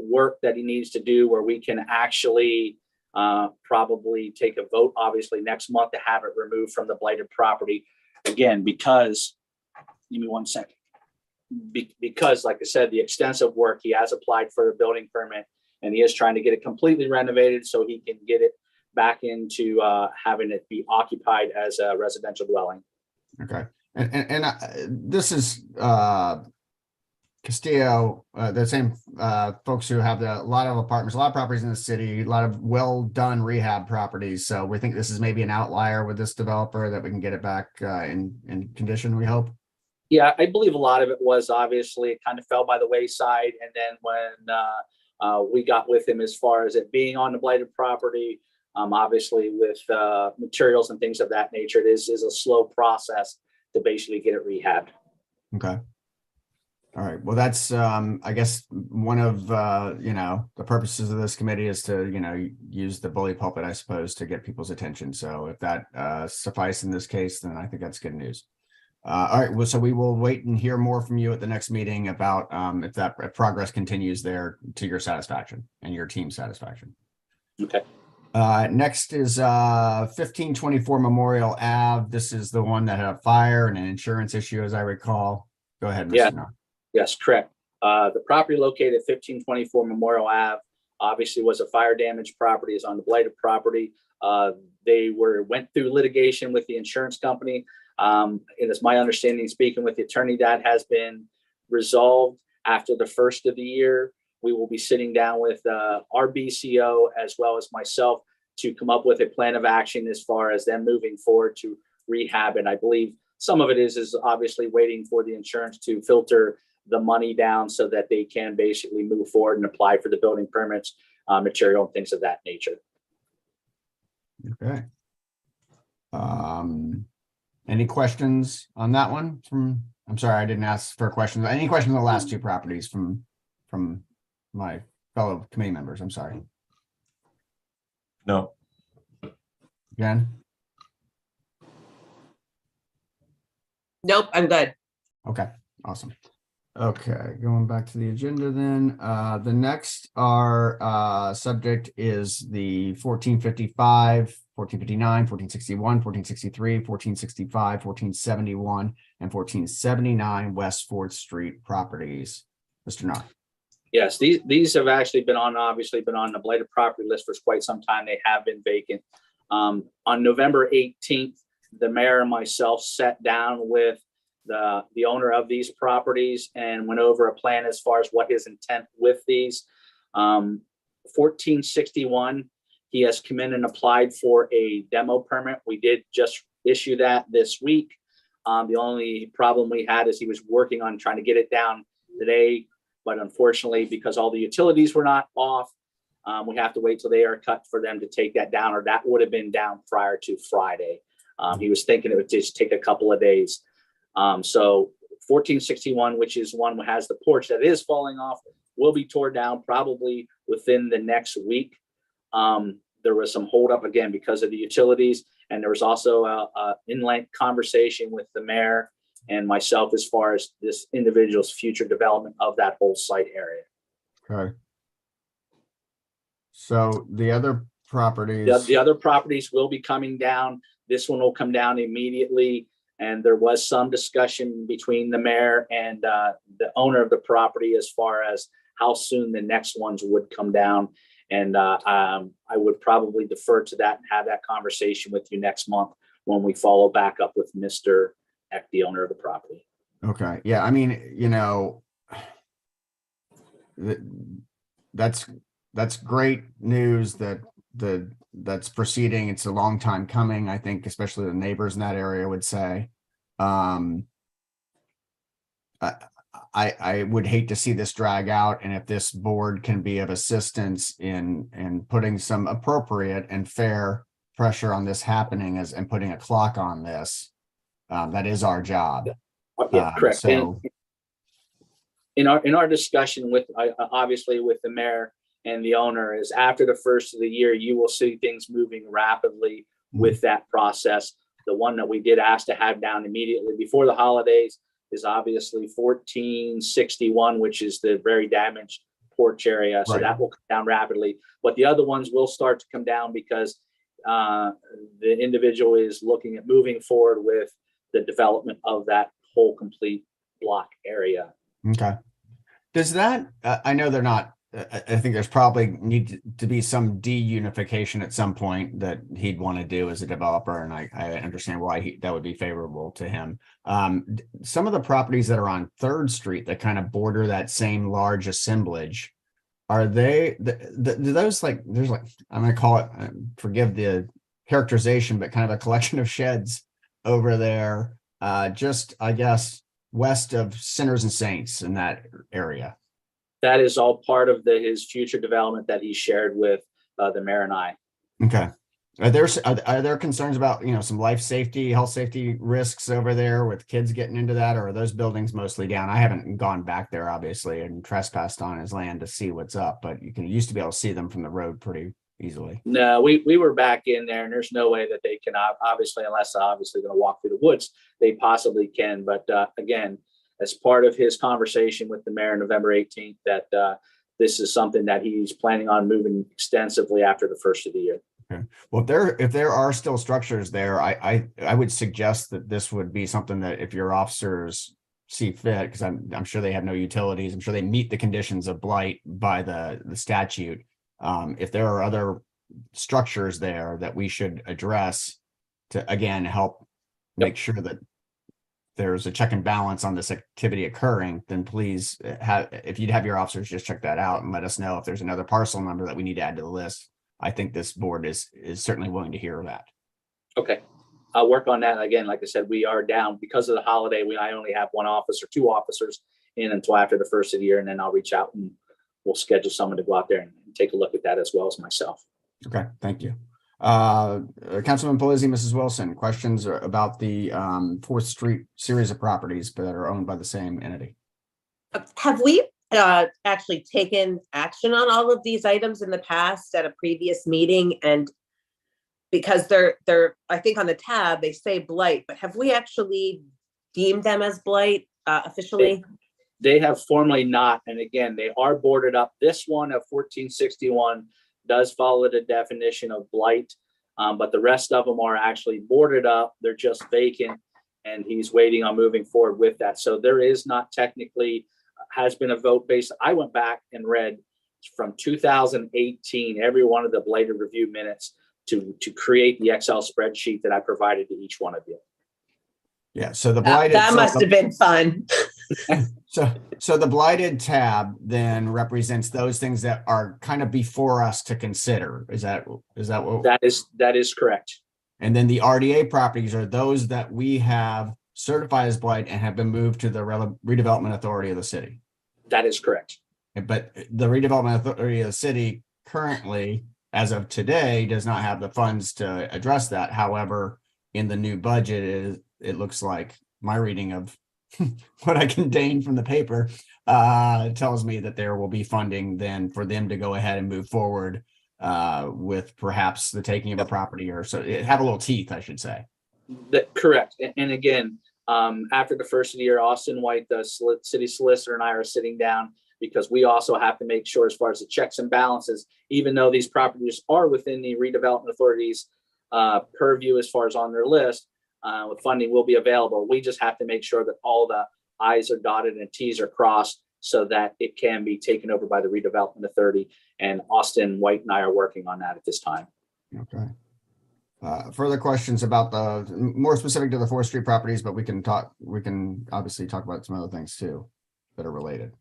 work that he needs to do where we can actually probably take a vote, obviously next month, to have it removed from the blighted property. Again, because, give me 1 second. Because, like I said, the extensive work, he has applied for a building permit, and he is trying to get it completely renovated so he can get it back into having it be occupied as a residential dwelling. Okay. And this is Castillo, the same folks who have a lot of apartments, a lot of properties in the city, a lot of well done rehab properties. So we think this is maybe an outlier with this developer, that we can get it back in condition, we hope. Yeah, I believe a lot of it was, obviously, it kind of fell by the wayside. And then when we got with him as far as it being on the blighted property, obviously with materials and things of that nature, it is a slow process to basically get it rehabbed. Okay. All right. Well, that's, I guess, one of, the purposes of this committee is to, use the bully pulpit, I suppose, to get people's attention. So if that suffices in this case, then I think that's good news. All right. Well, so we will wait and hear more from you at the next meeting about if progress continues there to your satisfaction and your team's satisfaction. Okay. Next is 1524 Memorial Ave. This is the one that had a fire and an insurance issue, as I recall. Go ahead, Mr. Yeah. Knott. Yes, correct. The property located at 1524 Memorial Ave obviously was a fire damaged property, is on the blighted property. They went through litigation with the insurance company. It is my understanding, speaking with the attorney, that has been resolved after the first of the year. We will be sitting down with our BCO as well as myself to come up with a plan of action as far as them moving forward to rehab. And I believe some of it is obviously waiting for the insurance to filter the money down so that they can basically move forward and apply for the building permits, material, and things of that nature. Okay. Any questions on that one? I'm sorry, I didn't ask for questions. Any questions on the last two properties from my fellow committee members? I'm sorry. No. Jen? Nope, I'm good. Okay, awesome. Okay, going back to the agenda then. The next subject is the 1455, 1459, 1461, 1463, 1465, 1471, and 1479 West 4th Street properties. Mr. Knott. Yes, these have actually obviously been on the blighted property list for quite some time. They have been vacant. On November 18th, the mayor and myself sat down with the owner of these properties and went over a plan as far as what his intent with these. 1461, he has come in and applied for a demo permit. We did just issue that this week. The only problem we had is he was working on trying to get it down today, but unfortunately, because all the utilities were not off, we have to wait till they are cut for them to take that down, or that would have been down prior to Friday. He was thinking it would just take a couple of days. So 1461, which is one that has the porch that is falling off, will be torn down probably within the next week. There was some holdup again because of the utilities, and there was also a in-length conversation with the mayor and myself as far as this individual's future development of that whole site area. Okay. So the other properties. The other properties will be coming down. This one will come down immediately. And there was some discussion between the mayor and the owner of the property as far as how soon the next ones would come down. And I would probably defer to that and have that conversation with you next month when we follow back up with Mr. Eck, the owner of the property. Okay. Yeah. I mean, that's great news that's proceeding. It's a long time coming, I think, especially the neighbors in that area would say. I would hate to see this drag out, and if this board can be of assistance in putting some appropriate and fair pressure on this happening and putting a clock on this, that is our job. Yeah, correct. So in our discussion with obviously with the mayor and the owner is after the first of the year, you will see things moving rapidly with that process. The one that we did ask to have down immediately before the holidays is obviously 1461, which is the very damaged porch area. So Right. that will come down rapidly. But the other ones will start to come down because the individual is looking at moving forward with the development of that whole complete block area. Okay. Does that, I know they're not, I think there's probably need to be some de-unification at some point that he'd want to do as a developer. And I understand why that would be favorable to him. Some of the properties that are on 3rd Street that kind of border that same large assemblage, are they, do those like, there's like, I'm going to call it, forgive the characterization, but kind of a collection of sheds over there, just, I guess, west of Sinners and Saints in that area. That is all part of his future development that he shared with the mayor and I. Okay. Are there concerns about, some life safety, health safety risks over there with kids getting into that, or are those buildings mostly down? I haven't gone back there, obviously, and trespassed on his land to see what's up, but used to be able to see them from the road pretty easily. No, we were back in there, and there's no way that they can, obviously, unless they're obviously going to walk through the woods, they possibly can. But again, as part of his conversation with the mayor on November 18th, that this is something that he's planning on moving extensively after the first of the year. Okay. Well, if there are still structures there, I would suggest that this would be something that if your officers see fit, because I'm sure they have no utilities, I'm sure they meet the conditions of blight by the statute. If there are other structures there that we should address to, again, help make sure that there's a check and balance on this activity occurring, then please if you'd have your officers just check that out and let us know if there's another parcel number that we need to add to the list. I think this board is certainly willing to hear that. Okay. I'll work on that. Again, like I said, we are down because of the holiday. I only have 1 officer, 2 officers in until after the first of the year. And then I'll reach out and we'll schedule someone to go out there and take a look at that as well as myself. Okay. Thank you. Councilman Pelisi, Mrs. Wilson, questions about the 4th Street series of properties that are owned by the same entity? Have we actually taken action on all of these items in the past at a previous meeting? And because they're I think on the tab they say blight, but have we actually deemed them as blight officially? They have formally not. And again, they are boarded up. This one of 1461 does follow the definition of blight, but the rest of them are actually boarded up. They're just vacant, and he's waiting on moving forward with that. So there is not technically has been a vote based. I went back and read from 2018 every one of the blighted review minutes to create the Excel spreadsheet that I provided to each one of you. Yeah, so the blighted that must have been fun. So the blighted tab then represents those things that are kind of before us to consider. Is that what? That is correct. And then the RDA properties are those that we have certified as blight and have been moved to the redevelopment authority of the city. That is correct. But the redevelopment authority of the city currently, as of today, does not have the funds to address that. However, in the new budget, it looks like my reading of what I contained from the paper tells me that there will be funding then for them to go ahead and move forward with perhaps the taking of a property, or so it have a little teeth, I should say. Correct. And again, after the first of the year, Austin White, the city solicitor, and I are sitting down because we also have to make sure, as far as the checks and balances, even though these properties are within the redevelopment authority's purview as far as on their list, with funding will be available. We just have to make sure that all the I's are dotted and T's are crossed so that it can be taken over by the redevelopment authority. And Austin White and I are working on that at this time. Okay. Further questions about the more specific to the 4th Street properties, but we can obviously talk about some other things too that are related.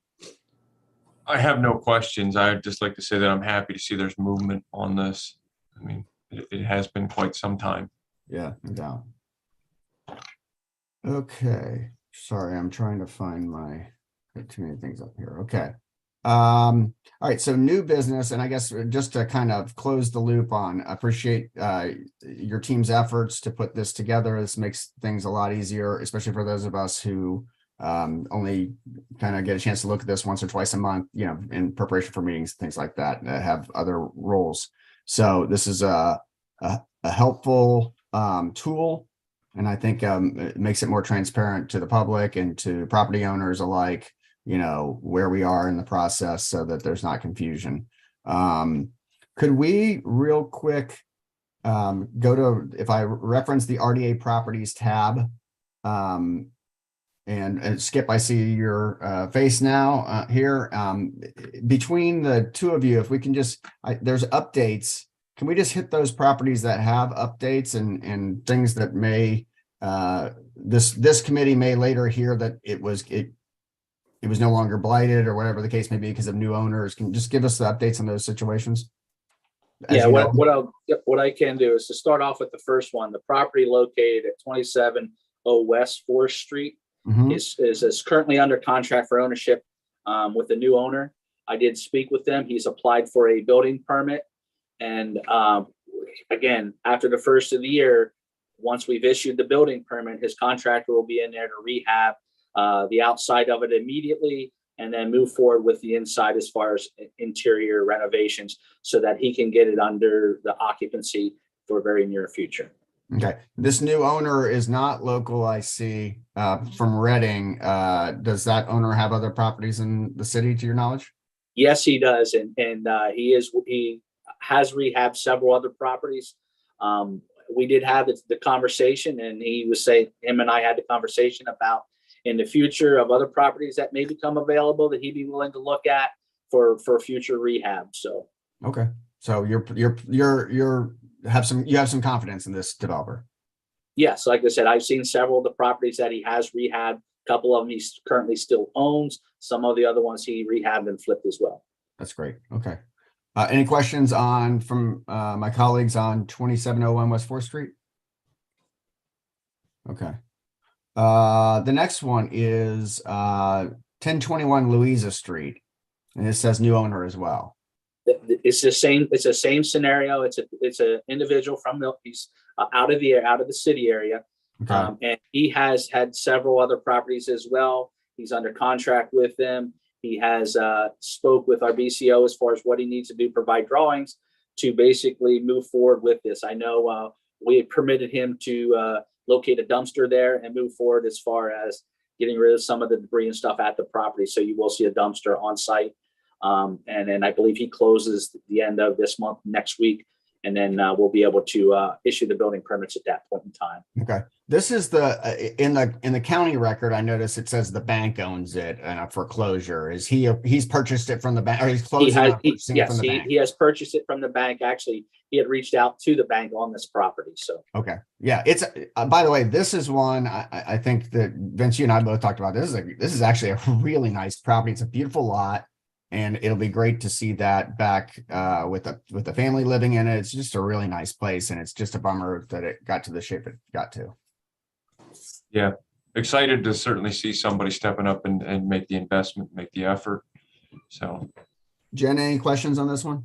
I have no questions. I'd just like to say that I'm happy to see there's movement on this. I mean, it has been quite some time. Yeah, no doubt. Okay. Sorry, I'm trying to find too many things up here. Okay. All right. So new business, and I guess just to kind of close the loop on, appreciate your team's efforts to put this together. This makes things a lot easier, especially for those of us who only kind of get a chance to look at this once or twice a month, in preparation for meetings, things like that, have other roles. So this is a helpful tool. And I think it makes it more transparent to the public and to property owners alike where we are in the process so that there's not confusion. Could we real quick go to, if I reference the RDA properties tab, and Skip, I see your face now here. Between the two of you, if we can just, there's updates. Can we just hit those properties that have updates and things that may, this committee may later hear that it was no longer blighted or whatever the case may be because of new owners. Can you just give us the updates on those situations? Yeah, what I can do is to start off with the first one, the property located at 27 West 4th Street. Mhm. is currently under contract for ownership with a new owner. I did speak with them. He's applied for a building permit. And again, after the first of the year, once we've issued the building permit, his contractor will be in there to rehab the outside of it immediately and then move forward with the inside as far as interior renovations so that he can get it under the occupancy for a very near future. Okay, this new owner is not local, I see, from Reading. Does that owner have other properties in the city, to your knowledge? Yes, he does, and he has rehabbed several other properties. We did have the conversation, and he was saying, him and I had the conversation about in the future of other properties that may become available that he'd be willing to look at for future rehab. So okay, so you have some confidence in this developer. Yes, like I said, I've seen several of the properties that he has rehabbed. A couple of them he currently still owns. Some of the other ones he rehabbed and flipped as well. That's great. Okay. Any questions from my colleagues on 2701 West 4th Street? Okay. The next one is 1021 Louisa Street, and it says new owner as well. It's the same scenario. It's an individual from he's out of the city area. Okay. And he has had several other properties as well. He's under contract with them. He has spoke with our BCO as far as what he needs to do, provide drawings to basically move forward with this. I know we had permitted him to locate a dumpster there and move forward as far as getting rid of some of the debris and stuff at the property. So you will see a dumpster on site. And then I believe he closes the end of this month, next week. And then we'll be able to issue the building permits at that point in time. Okay. This is in the county record. I notice it says the bank owns it and a foreclosure. He's purchased it from the bank, or he's closing from the bank? He has purchased it from the bank. Actually, he had reached out to the bank on this property. So okay, yeah. It's by the way, this is one I think that Vince, you and I both talked about. This is actually a really nice property. It's a beautiful lot. And it'll be great to see that back with the family living in it. It's just a really nice place, and it's just a bummer that it got to the shape it got to. Yeah, excited to certainly see somebody stepping up and make the investment, make the effort. So, Jen, any questions on this one?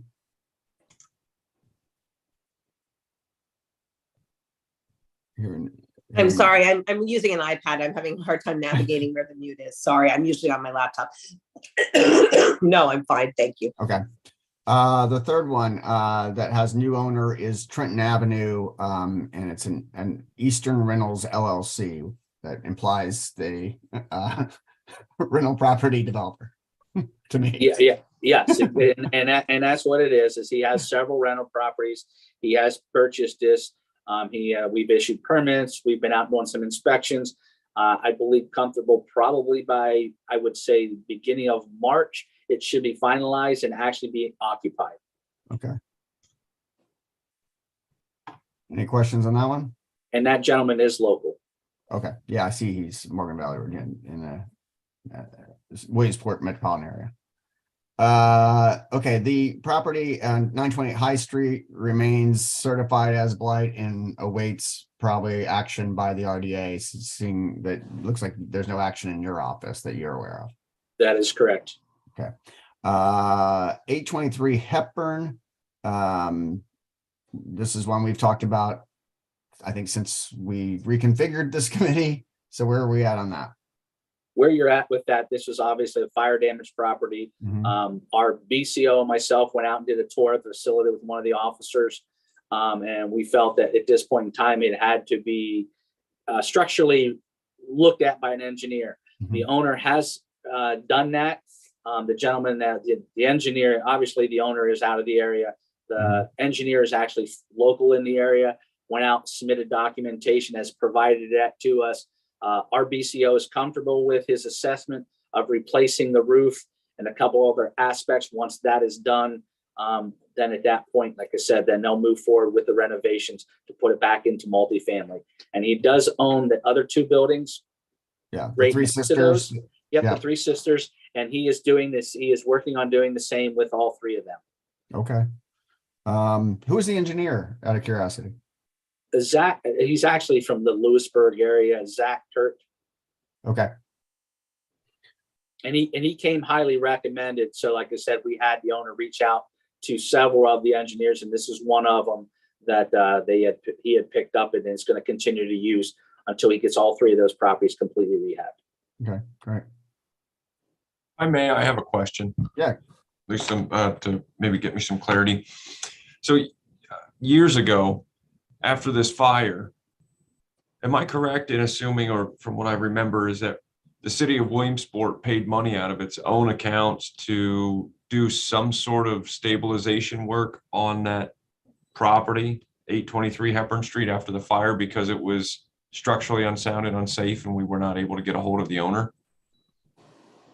I'm sorry, I'm using an iPad. I'm having a hard time navigating where the mute is. Sorry, I'm usually on my laptop. No, I'm fine. Thank you. Okay. The third one that has new owner is Trenton Avenue, and it's an Eastern Rentals LLC. That implies the rental property developer to me. Yes, and that's what it is he has several rental properties. He has purchased this. We've issued permits. We've been out doing some inspections. I believe comfortable probably by, I would say, the beginning of March, it should be finalized and actually be occupied. Okay. Any questions on that one? And that gentleman is local. Okay. Yeah, I see he's Morgan Valley in the Williamsport metropolitan area. Okay, the property on 928 High Street remains certified as blight and awaits probably action by the RDA, seeing that looks like there's no action in your office that you're aware of. That is correct. Okay. 823 Hepburn. This is one we've talked about, I think, since we reconfigured this committee. So where are we at on that? Where you're at with that, this was obviously a fire damaged property. Mhm. Our BCO and myself went out and did a tour of the facility with one of the officers. And we felt that at this point in time, it had to be structurally looked at by an engineer. Mhm. The owner has done that. The gentleman that the engineer, obviously the owner is out of the area. The engineer is actually local in the area, went out, submitted documentation, has provided that to us. Our BCO is comfortable with his assessment of replacing the roof and a couple other aspects. Once that is done, then at that point, like I said, then they'll move forward with the renovations to put it back into multifamily. And he does own the other two buildings. Yeah, the Right Three next to Sisters. those. Yep, Yeah. the Three Sisters. And he is doing this. He is working on doing the same with all three of them. Okay. Who is the engineer, out of curiosity? Zach, he's actually from the Lewisburg area, Zach Kurt. Okay. And he came highly recommended. So like I said, we had the owner reach out to several of the engineers, and this is one of them that he had picked up and is going to continue to use until he gets all three of those properties completely rehabbed. Okay, great. I have a question. Yeah. At least some, to maybe get me some clarity. So years ago, after this fire, am I correct in assuming, or from what I remember, is that the city of Williamsport paid money out of its own accounts to do some sort of stabilization work on that property, 823 Hepburn Street, after the fire, because it was structurally unsound and unsafe and we were not able to get a hold of the owner?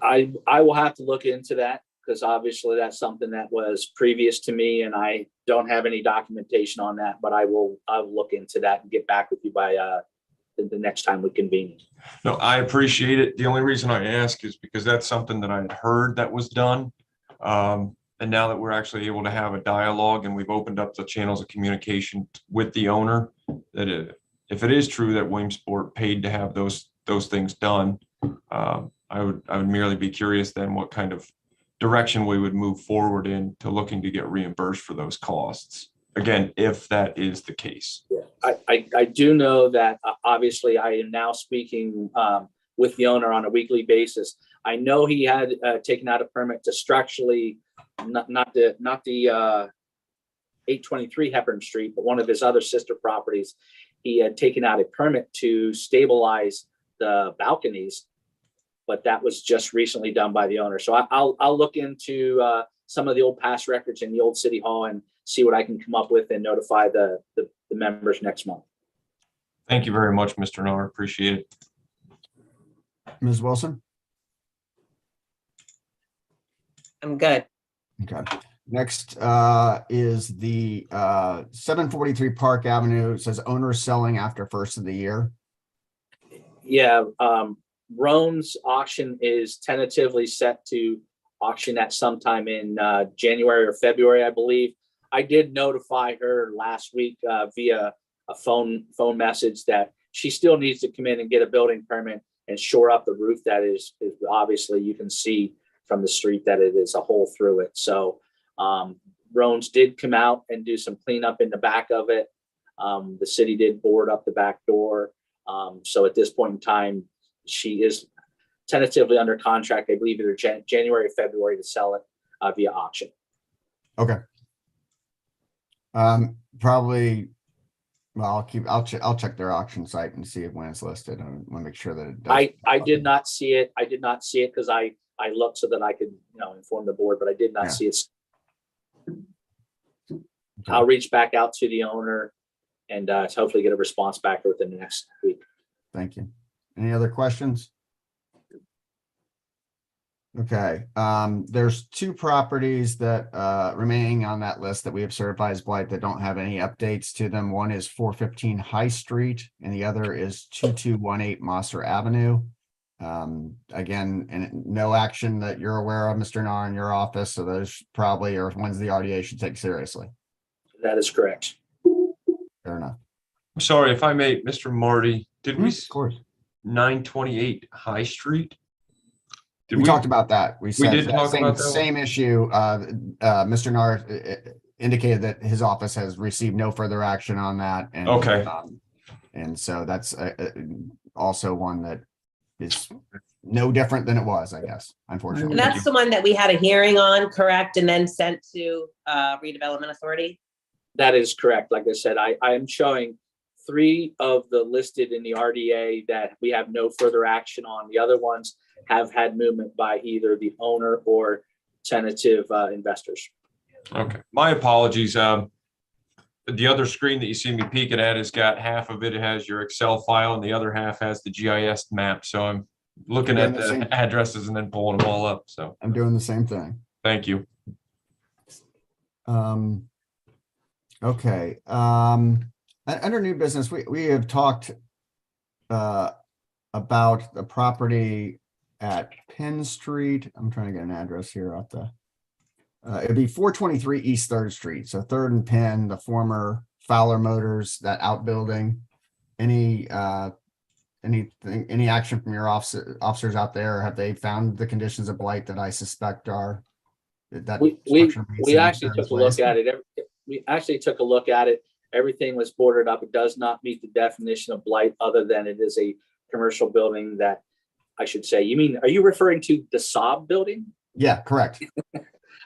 I will have to look into that, because obviously that's something that was previous to me and I don't have any documentation on that, but I'll look into that and get back with you by the next time we convene. No, I appreciate it. The only reason I ask is because that's something that I had heard that was done. And now that we're actually able to have a dialogue and we've opened up the channels of communication with the owner, that if it is true that Williamsport paid to have those things done, I would merely be curious then what kind of direction we would move forward in to looking to get reimbursed for those costs. Again, if that is the case. Yeah, I do know that obviously I am now speaking with the owner on a weekly basis. I know he had taken out a permit to structurally, not the 823 Hepburn Street, but one of his other sister properties. He had taken out a permit to stabilize the balconies, but that was just recently done by the owner. So I'll look into some of the old past records in the old city hall and see what I can come up with and notify the members next month. Thank you very much, Mr. Nar. Appreciate it. Ms. Wilson? I'm good. Okay. Next is the 743 Park Avenue. It says owner selling after first of the year. Yeah, Roan's auction is tentatively set to auction at sometime in January or February, I believe. I did notify her last week via a phone message that she still needs to come in and get a building permit and shore up the roof. That is obviously, you can see from the street that it is a hole through it. So Roan's did come out and do some cleanup in the back of it. The city did board up the back door. So at this point in time, she is tentatively under contract, I believe either January or February, to sell it via auction. Okay. Probably, well, I'll check their auction site and see when it's listed. I want to make sure that it does. I did not see it. I did not see it because I looked so that I could, inform the board, but I did not see it. Okay. I'll reach back out to the owner and hopefully get a response back within the next week. Thank you. Any other questions? Okay, there's two properties that remaining on that list that we have certified as blight that don't have any updates to them. One is 415 High Street and the other is 2218 Mosser Avenue. Again, and no action that you're aware of, Mr. Nar, in your office. So those probably are ones the RDA should take seriously. That is correct. Fair enough. I'm sorry if I may, Mr. Marty, did we, Of course. 928 High Street? We talked about that. We said did that talk about that same issue. Mr. Nar indicated that his office has received no further action on that. And, Okay. And so that's also one that is no different than it was, I guess, unfortunately. And that's the one that we had a hearing on, correct? And then sent to redevelopment authority? That is correct. Like I said, I am showing 3 of the listed in the RDA that we have no further action on. The other ones have had movement by either the owner or tentative investors. Okay, my apologies. The other screen that you see me peeking at has got half of it has your Excel file and the other half has the GIS map. So I'm looking You're at doing the the same. addresses and then pulling them all up. So I'm doing the same thing. thank you. Okay. Under new business, we have talked about the property at Penn Street. I'm trying to get an address here off the. It'd be 423 East 3rd Street. So 3rd and Penn, the former Fowler Motors, that outbuilding. Any action from your officers out there? Have they found the conditions of blight that I suspect are? That We structure meets we the actually necessary took a look ways? at it. We actually took a look at it. Everything was boarded up. It does not meet the definition of blight, other than it is a commercial building that, I should say. You mean, are you referring to the Saab building? Yeah, correct.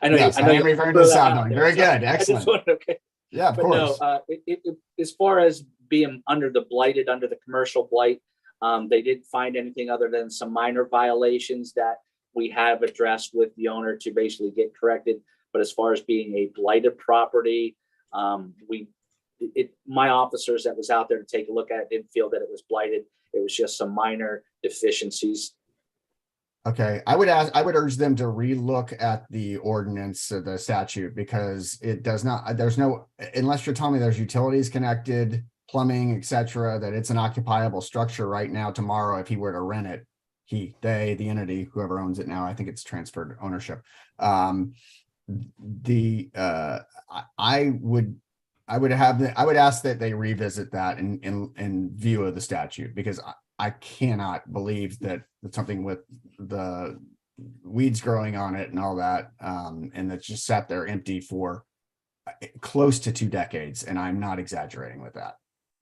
I know. Yes, I know I am you referring to threw the that Saab out building. there, Very so good. I just Excellent. wanted- okay. Yeah, of But course. no, as far as being under the blighted, under the commercial blight, they didn't find anything other than some minor violations that we have addressed with the owner to basically get corrected. But as far as being a blighted property, my officers that was out there to take a look at it didn't feel that it was blighted. It was just some minor deficiencies. Okay, I would urge them to relook at the ordinance, the statute, because it does not, there's no, unless you're telling me there's utilities connected, plumbing, etc., that it's an occupiable structure right now. Tomorrow, if he were to rent it, the entity, whoever owns it now, I think it's transferred ownership. I would ask that they revisit that in view of the statute, because I cannot believe that something with the weeds growing on it and all that, and that just sat there empty for close to 2 decades. And I'm not exaggerating with that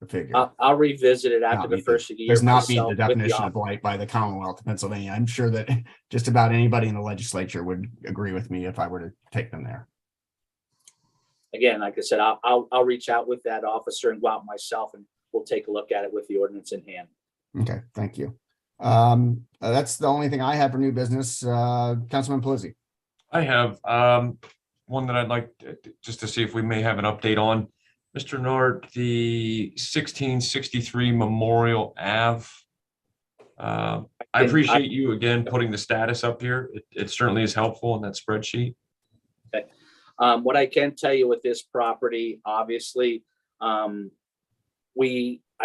figure. I'll revisit it after the first of the year. Does not meet myself the with definition of blight by the Commonwealth of Pennsylvania. I'm sure that just about anybody in the legislature would agree with me if I were to take them there. Again, like I said, I'll reach out with that officer and go out myself, and we'll take a look at it with the ordinance in hand. Okay, thank you. That's the only thing I have for new business. Councilman Pelisi. I have one that I'd like just to see if we may have an update on. Mr. Nord, the 1663 Memorial Ave. I appreciate you again putting the status up here. It certainly is helpful in that spreadsheet. Okay. What I can tell you with this property, obviously, I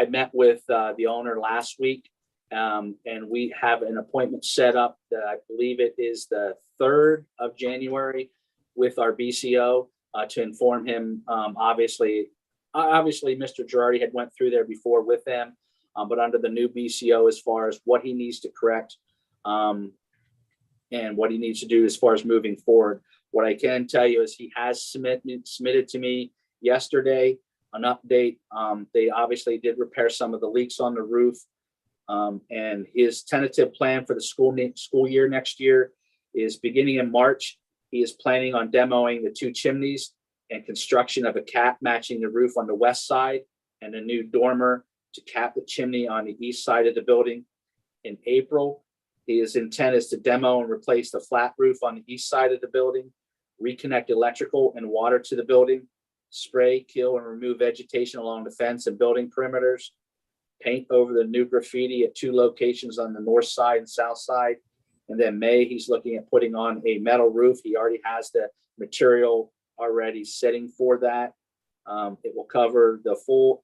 met with the owner last week, and we have an appointment set up that I believe it is the 3rd of January with our BCO to inform him. Obviously, Mr. Girardi had went through there before with them, but under the new BCO, as far as what he needs to correct and what he needs to do as far as moving forward. What I can tell you is he has submitted to me yesterday an update. They obviously did repair some of the leaks on the roof, and his tentative plan for the school year next year is beginning in March. He is planning on demoing the 2 chimneys and construction of a cap matching the roof on the west side, and a new dormer to cap the chimney on the east side of the building. In April, his intent is to demo and replace the flat roof on the east side of the building, reconnect electrical and water to the building, spray, kill, and remove vegetation along the fence and building perimeters, paint over the new graffiti at 2 locations on the north side and south side. And then May, he's looking at putting on a metal roof. He already has the material already setting for that. It will cover the full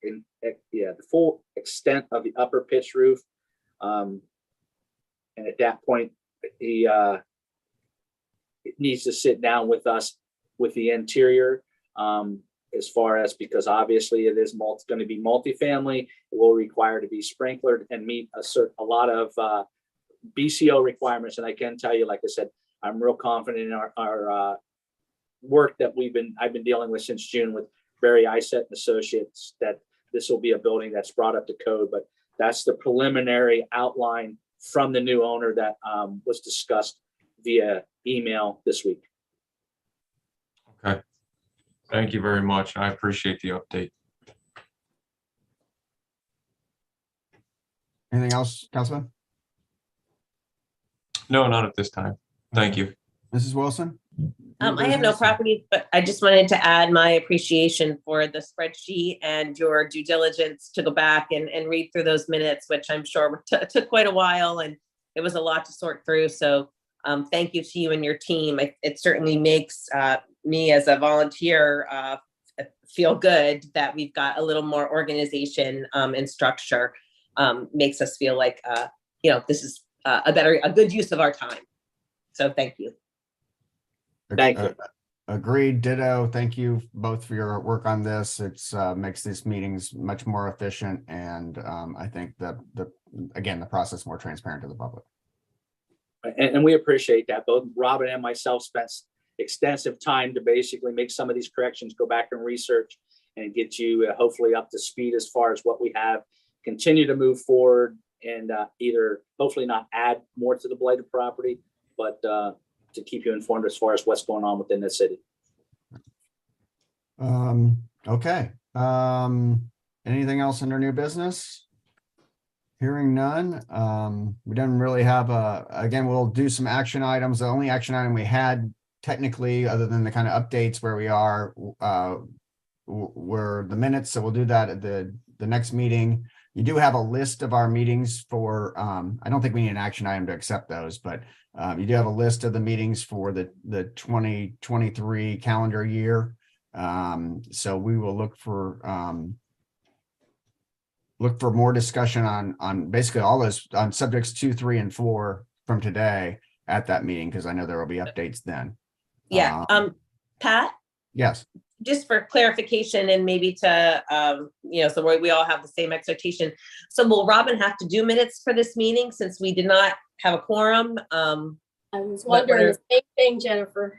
extent of the upper pitch roof. And at that point, he needs to sit down with us with the interior, as far as, because obviously it is going to be multifamily. It will require to be sprinklered and meet a lot of BCO requirements. And I can tell you, like I said, I'm real confident in our work that I've been dealing with since June with Barry Isett and Associates, that this will be a building that's brought up to code. But that's the preliminary outline from the new owner that was discussed via email this week. Okay. Thank you very much. I appreciate the update. Anything else, Councilman? No, not at this time. Thank you. Mrs. Wilson? New I have no business? property, but I just wanted to add my appreciation for the spreadsheet and your due diligence to go back and read through those minutes, which I'm sure took quite a while, and it was a lot to sort through. So thank you to you and your team. It certainly makes me as a volunteer feel good that we've got a little more organization and structure. Makes us feel like this is a good use of our time. So thank you. Thank you. Agreed. Ditto. Thank you both for your work on this. It's makes these meetings much more efficient, and I think the process more transparent to the public. And we appreciate that. Both Robin and myself spent extensive time to basically make some of these corrections, go back and research and get you hopefully up to speed as far as what we have. Continue to move forward and either hopefully not add more to the blighted property, but to keep you informed as far as what's going on within the city. Okay. Anything else under new business? Hearing none. We don't really have again, we'll do some action items. The only action item we had technically, other than the kind of updates where we are, were the minutes. So we'll do that at the next meeting. You do have a list of our meetings for, I don't think we need an action item to accept those, but you do have a list of the meetings for the 2023 calendar year. So we will look for more discussion on basically all those on subjects 2, 3, and 4 from today at that meeting, because I know there will be updates then. Yeah. Pat? Yes. Just for clarification and maybe to, so we all have the same expectation. So will Robin have to do minutes for this meeting since we did not have a quorum? I was wondering the same thing, Jennifer.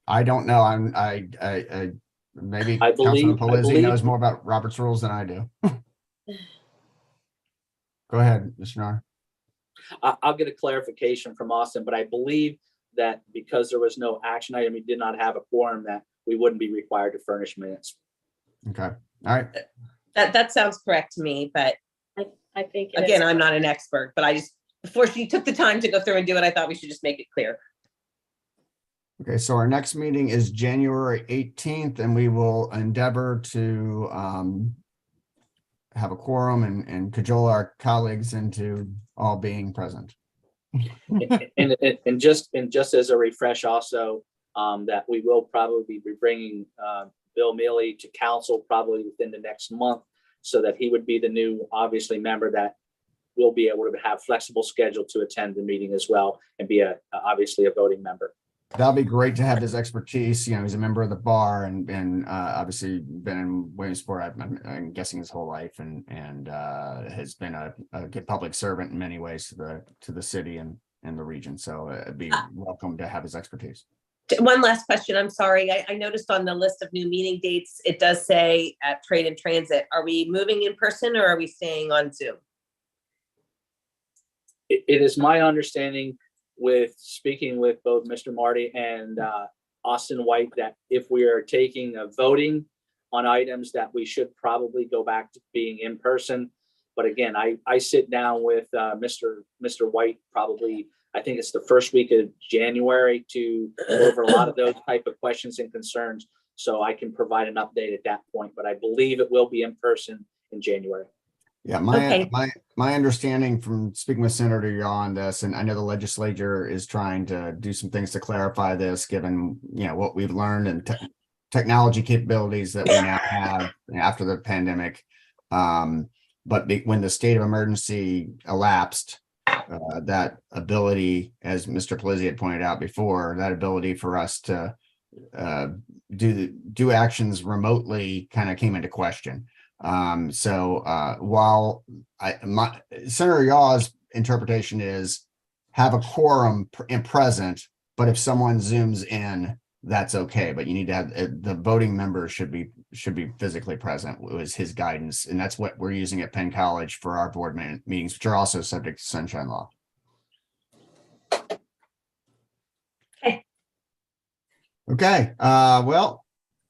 I don't know. I maybe Councilman Palizzi knows more about Robert's rules than I do. Go ahead, Mr. Nar. I'll get a clarification from Austin, but I believe that because there was no action item, we did not have a quorum, that we wouldn't be required to furnish minutes. Okay. All right. That sounds correct to me, but I think again, I'm not an expert, but I just, before she took the time to go through and do it, I thought we should just make it clear. Okay, so our next meeting is January 18th, and we will endeavor to have a quorum and cajole our colleagues into all being present. and just as a refresh also, that we will probably be bringing Bill Mealy to council probably within the next month, so that he would be the new, obviously, member that will be able to have flexible schedule to attend the meeting as well and be obviously a voting member. That'll be great to have his expertise. You know, he's a member of the bar and obviously been in Williamsport, I'm guessing his whole life, and has been a good public servant in many ways to the city and the region. So it'd be welcome to have his expertise. One last question. I'm sorry. I noticed on the list of new meeting dates, it does say at Trade and Transit. Are we moving in person or are we staying on Zoom? It is my understanding, with speaking with both Mr. Marty and Austin White, that if we are taking a voting on items, that we should probably go back to being in person. But again, I sit down with Mr. White probably, I think it's the first week of January, to go over a lot of those type of questions and concerns. So I can provide an update at that point, but I believe it will be in person in January. Yeah, my understanding from speaking with Senator Yaw on this, and I know the legislature is trying to do some things to clarify this, given what we've learned and technology capabilities that we now have after the pandemic. But when the state of emergency elapsed, that ability, as Mr. Palizzi had pointed out before, that ability for us to do actions remotely kind of came into question. So while Senator Yaw's interpretation is have a quorum present, but if someone zooms in, that's okay. But you need to have the voting members should be physically present, was his guidance, and that's what we're using at Penn College for our board meetings, which are also subject to sunshine law. Okay. Well,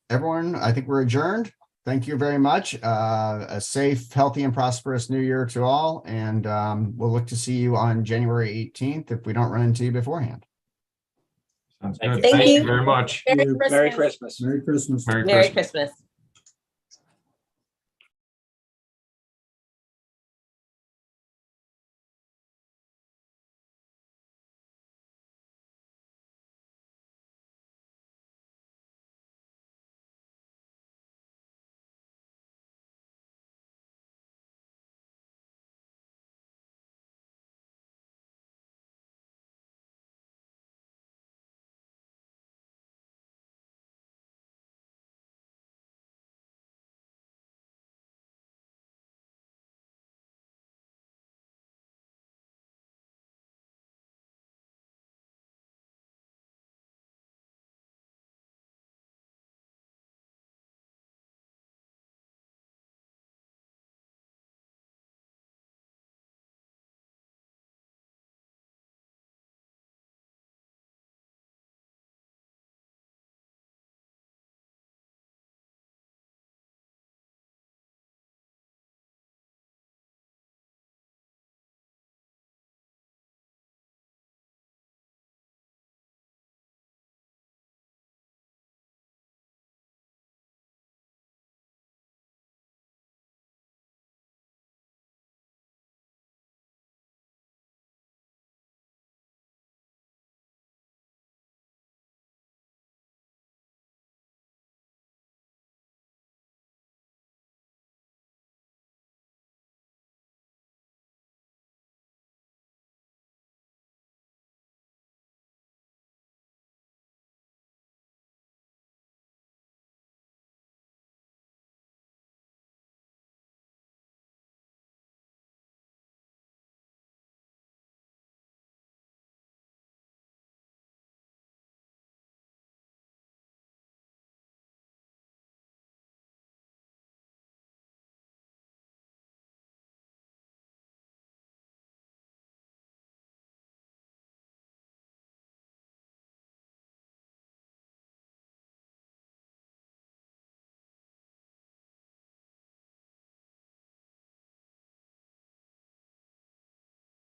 everyone, I think we're adjourned. thank you very much. A safe, healthy, and prosperous new year to all. And we'll look to see you on January 18th if we don't run into you beforehand. Sounds Thank good. you. Thank Thank you you. very much. Merry Merry Christmas. Christmas. Merry Christmas. Merry Merry Christmas. Christmas.